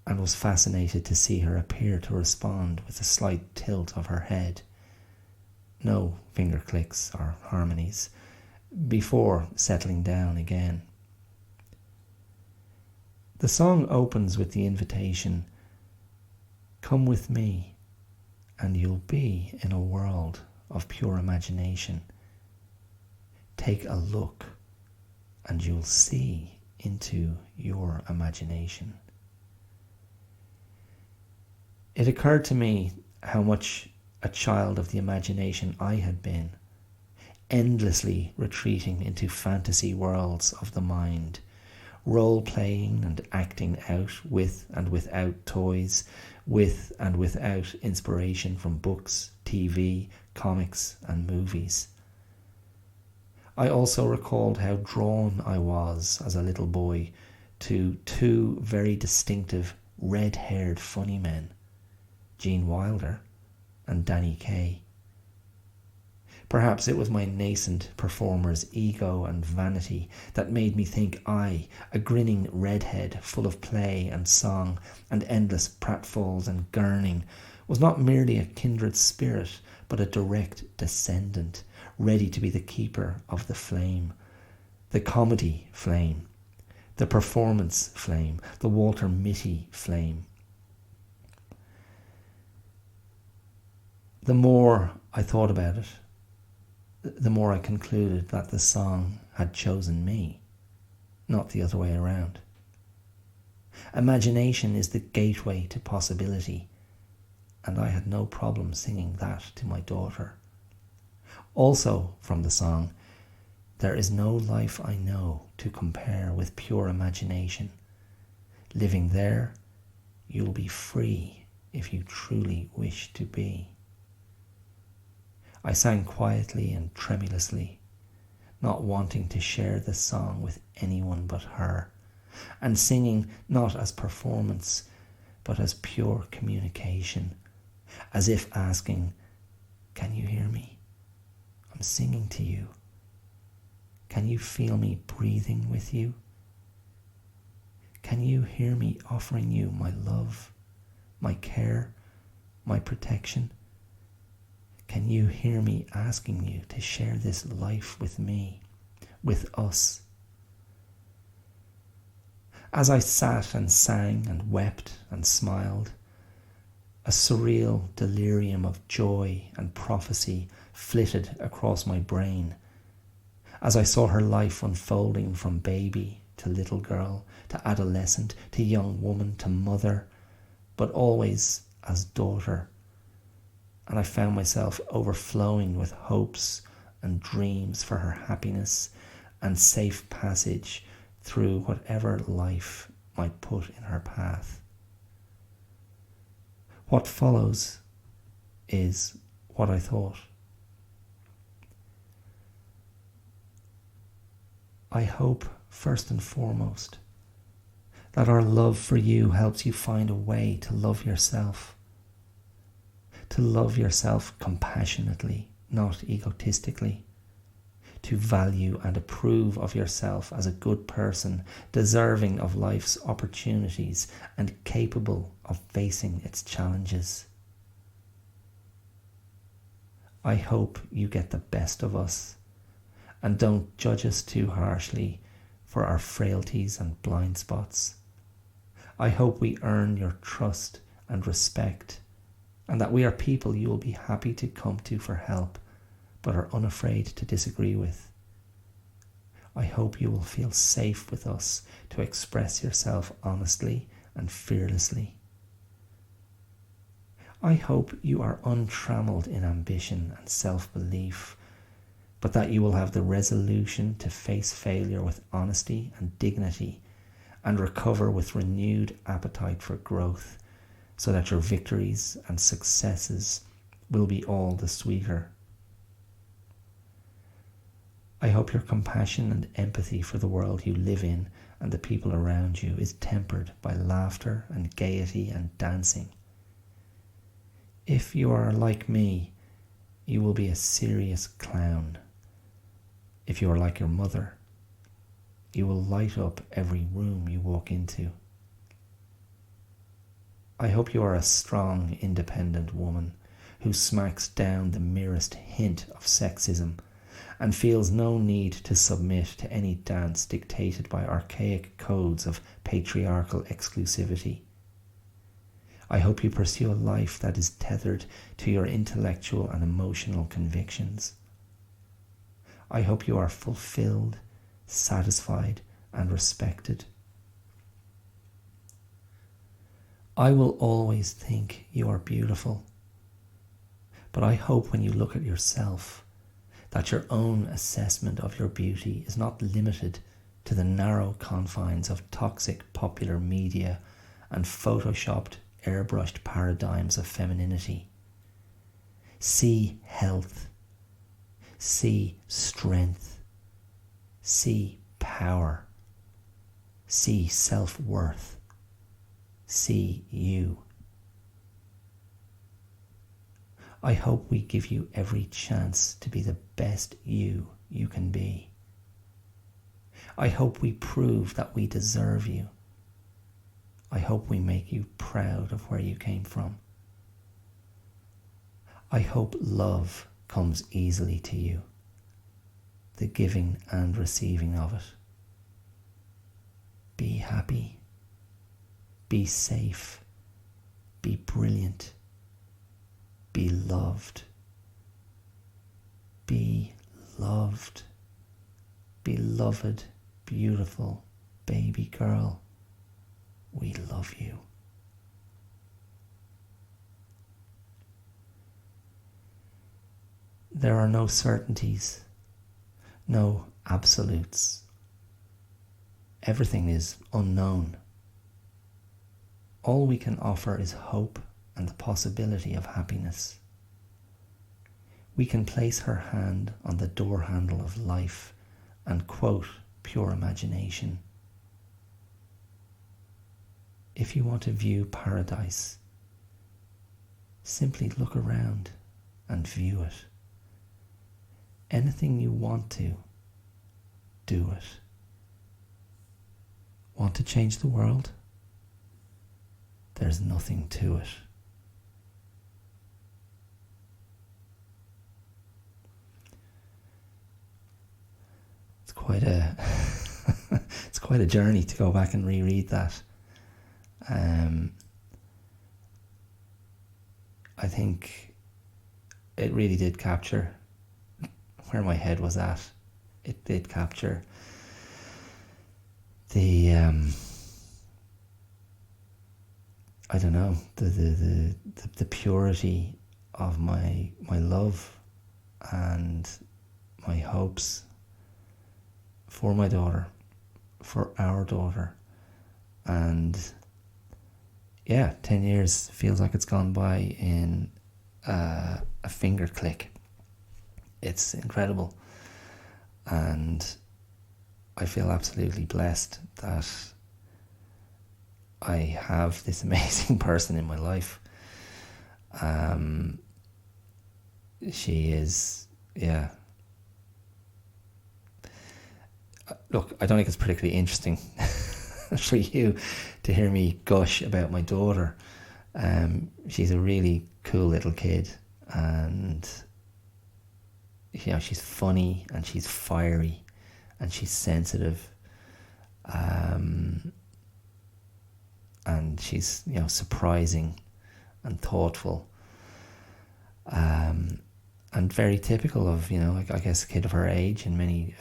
and was fascinated to see her appear to respond with a slight tilt of her head. No finger clicks or harmonies, before settling down again. The song opens with the invitation, "Come with me, and you'll be in a world of pure imagination. Take a look, and you'll see into your imagination." It occurred to me how much a child of the imagination I had been, endlessly retreating into fantasy worlds of the mind, role-playing and acting out with and without toys, with and without inspiration from books, TV, comics and movies. I also recalled how drawn I was as a little boy to two very distinctive red-haired funny men, Gene Wilder and Danny Kaye. Perhaps it was my nascent performer's ego and vanity that made me think I, a grinning redhead full of play and song and endless pratfalls and gurning, was not merely a kindred spirit, but a direct descendant, ready to be the keeper of the flame, the comedy flame, the performance flame, the Walter Mitty flame. The more I thought about it, the more I concluded that the song had chosen me, not the other way around. Imagination is the gateway to possibility, and I had no problem singing that to my daughter. Also from the song, there is no life I know to compare with pure imagination. Living there, you'll be free if you truly wish to be. I sang quietly and tremulously, not wanting to share the song with anyone but her, and singing not as performance, but as pure communication, as if asking, "Can you hear me? I'm singing to you. Can you feel me breathing with you? Can you hear me offering you my love, my care, my protection? Can you hear me asking you to share this life with me, with us?" As I sat and sang and wept and smiled, a surreal delirium of joy and prophecy flitted across my brain as I saw her life unfolding from baby to little girl, to adolescent, to young woman, to mother, but always as daughter. And I found myself overflowing with hopes and dreams for her happiness and safe passage through whatever life might put in her path. What follows is what I thought. I hope, first and foremost, that our love for you helps you find a way to love yourself. To love yourself compassionately, not egotistically. To value and approve of yourself as a good person, deserving of life's opportunities and capable of facing its challenges. I hope you get the best of us and don't judge us too harshly for our frailties and blind spots. I hope we earn your trust and respect, and that we are people you will be happy to come to for help, but are unafraid to disagree with. I hope you will feel safe with us to express yourself honestly and fearlessly. I hope you are untrammeled in ambition and self-belief, but that you will have the resolution to face failure with honesty and dignity and recover with renewed appetite for growth, so that your victories and successes will be all the sweeter. I hope your compassion and empathy for the world you live in and the people around you is tempered by laughter and gaiety and dancing. If you are like me, you will be a serious clown. If you are like your mother, you will light up every room you walk into. I hope you are a strong, independent woman who smacks down the merest hint of sexism and feels no need to submit to any dance dictated by archaic codes of patriarchal exclusivity. I hope you pursue a life that is tethered to your intellectual and emotional convictions. I hope you are fulfilled, satisfied, and respected. I will always think you are beautiful, but I hope when you look at yourself that your own assessment of your beauty is not limited to the narrow confines of toxic popular media and photoshopped, airbrushed paradigms of femininity. See health, see strength, See power. See self-worth. See you. I hope we give you every chance to be the best you can be. I hope we prove that we deserve you. I hope we make you proud of where you came from. I hope love comes easily to you, the giving and receiving of it. Be happy. Be safe. Be brilliant. Be loved. Be loved. Beloved, beautiful baby girl. We love you. There are no certainties, no absolutes. Everything is unknown. All we can offer is hope and the possibility of happiness. We can place her hand on the door handle of life and quote pure imagination. If you want to view paradise, simply look around and view it. Anything you want to, do it. Want to change the world? There's nothing to it. It's quite a it's quite a journey to go back and reread that. I think it really did capture where my head was at. It did capture the I don't know, the purity of my love and my hopes for my daughter, for our daughter. And yeah, 10 years feels like it's gone by in a finger click. It's incredible. And I feel absolutely blessed that I have this amazing person in my life. She is, yeah. Look, I don't think it's particularly interesting for you to hear me gush about my daughter. She's a really cool little kid, and you know, she's funny and she's fiery and she's sensitive, and she's, you know, surprising and thoughtful, and very typical of, you know, I guess a kid of her age in many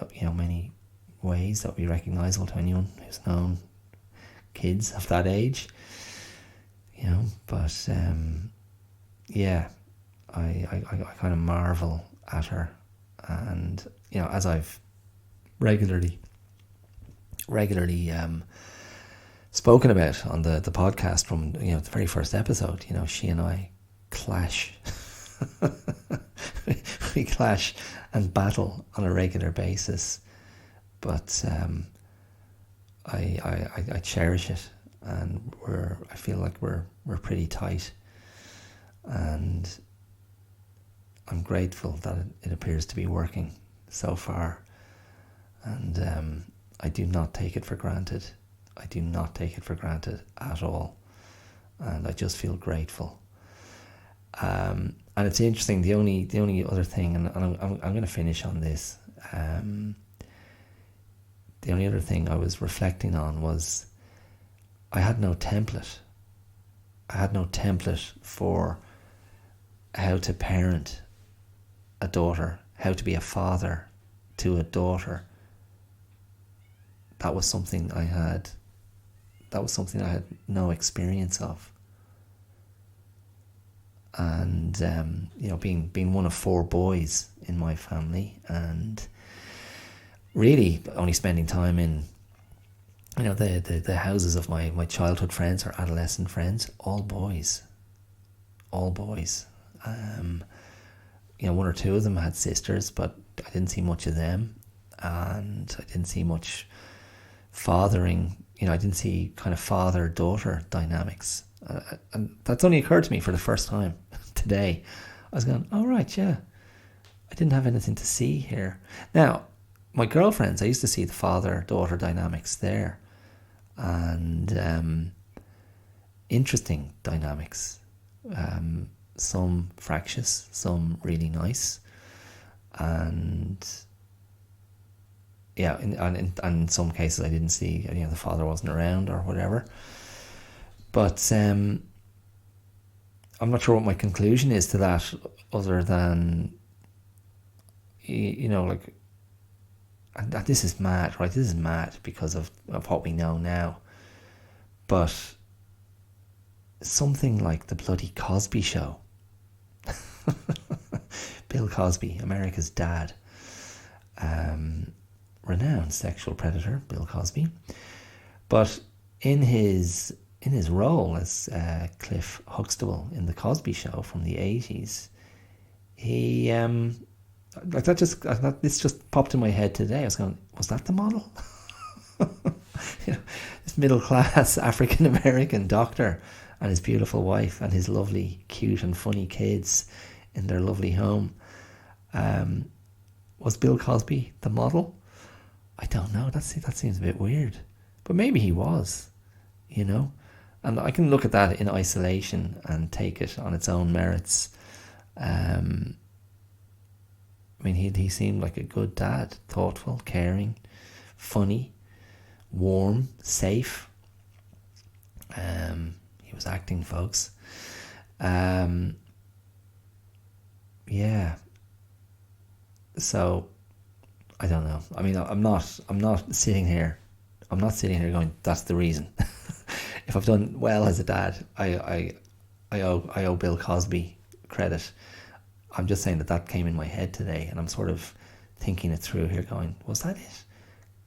ways that would be recognisable to anyone who's known kids of that age, you know. But yeah, I kind of marvel at her, and you know, as I've regularly spoken about on the podcast from, you know, the very first episode, you know, she and I clash. We clash and battle on a regular basis, but I cherish it, and I feel like we're pretty tight, and I'm grateful that it appears to be working so far, and I do not take it for granted. I do not take it for granted at all, and I just feel grateful. And it's interesting. The only other thing, and I'm going to finish on this. The only other thing I was reflecting on was I had no template. I had no template for how to parent a daughter, how to be a father to a daughter. That was something I had no experience of. And you know, being one of 4 boys in my family, and really only spending time in, you know, the houses of my childhood friends or adolescent friends, all boys. You know, 1 or 2 of them had sisters, but I didn't see much of them. and I didn't see much fathering. I didn't see kind of father-daughter dynamics. And that's only occurred to me for the first time today. I was going, oh, right, yeah. I didn't have anything to see here. Now, my girlfriends, I used to see the father-daughter dynamics there. And interesting dynamics. Some fractious, some really nice. And yeah, in some cases I didn't see, the father wasn't around or whatever. But I'm not sure what my conclusion is to that, other than, and this is mad, right? This is mad because of what we know now. But something like the bloody Cosby Show. Bill Cosby, America's dad. Renowned sexual predator, Bill Cosby. But in his role as Cliff Huxtable in the Cosby Show from the 80s, he this just popped in my head today. I was going, was that the model? This middle class African American doctor and his beautiful wife and his lovely, cute and funny kids in their lovely home. Was Bill Cosby the model? I don't know. That seems a bit weird, but maybe he was, and I can look at that in isolation and take it on its own merits. He seemed like a good dad, thoughtful, caring, funny, warm, safe. He was acting, folks. Yeah. So I don't know. I'm not sitting here going, that's the reason. If I've done well as a dad, I owe Bill Cosby credit. I'm just saying that came in my head today, and I'm sort of thinking it through here, going, was that it?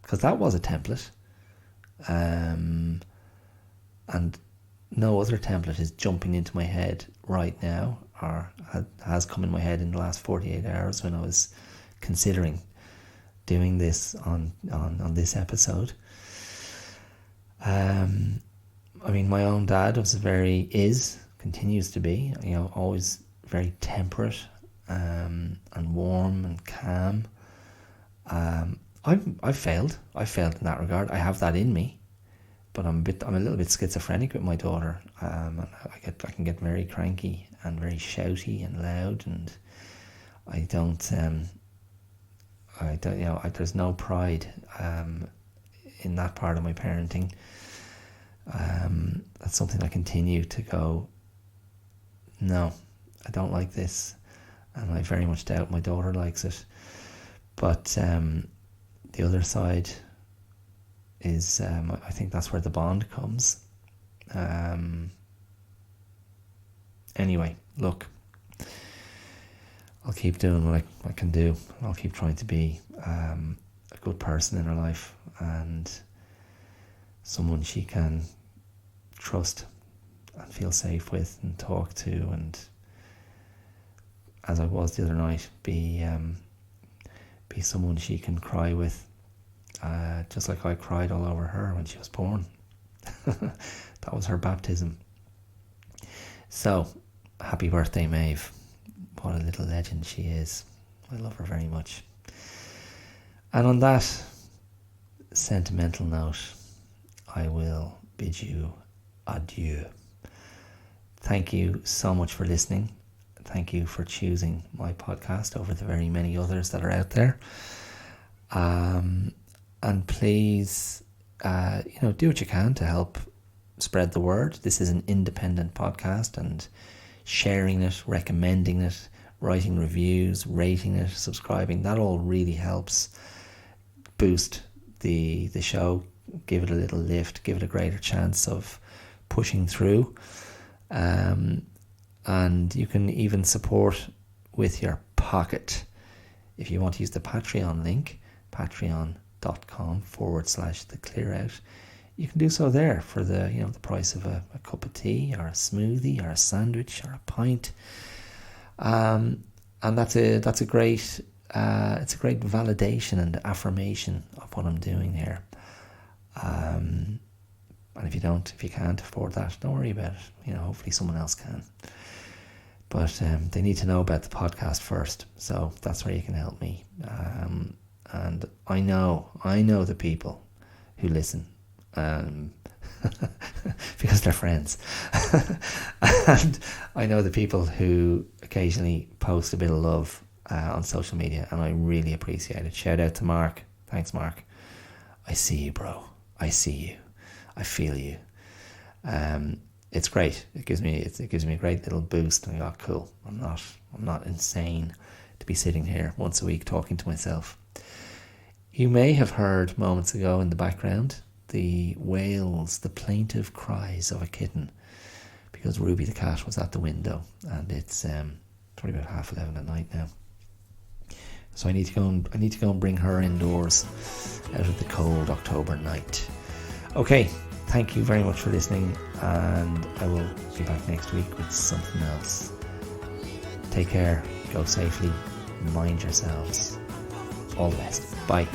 Because that was a template, and no other template is jumping into my head right now, or has come in my head in the last 48 hours when I was considering doing this on this episode. My own dad continues to be, always very temperate, and warm and calm. I've failed in that regard. I have that in me, but I'm a little bit schizophrenic with my daughter. I can get very cranky and very shouty and loud, and there's no pride in that part of my parenting. That's something I continue to go, no, I don't like this, and I very much doubt my daughter likes it. But the other side is, I think that's where the bond comes. Anyway, look, I'll keep doing what I can do. I'll keep trying to be a good person in her life, and someone she can trust and feel safe with and talk to, and as I was the other night, be someone she can cry with, just like I cried all over her when she was born. That was her baptism. So, happy birthday, Maeve. What a little legend she is. I love her very much. And on that sentimental note, I will bid you adieu. Thank you so much for listening. Thank you for choosing my podcast over the very many others that are out there. And please, do what you can to help spread the word. This is an independent podcast, and sharing it, recommending it, writing reviews, rating it, subscribing, that all really helps boost the show, give it a little lift, give it a greater chance of pushing through. And you can even support with your pocket if you want to use the Patreon link, patreon.com/theclearout. You can do so there for the price of a cup of tea or a smoothie or a sandwich or a pint. And that's a great it's a great validation and affirmation of what I'm doing here. And if you can't afford that, don't worry about it. Hopefully someone else can. But they need to know about the podcast first, so that's where you can help me. And I know the people who listen, because they're friends. And I know the people who occasionally post a bit of love on social media, and I really appreciate it. Shout out to Mark. Thanks, Mark. I see you, bro. I see you. I feel you. It's great. It gives me a great little boost. And I go, cool. I'm not insane to be sitting here once a week talking to myself. You may have heard moments ago in the background the wails, the plaintive cries of a kitten, because Ruby the cat was at the window, and it's probably about 11:30 at night now. So I need to go and bring her indoors out of the cold October night. Okay, thank you very much for listening, and I will be back next week with something else. Take care, go safely, mind yourselves. All the best. Bye.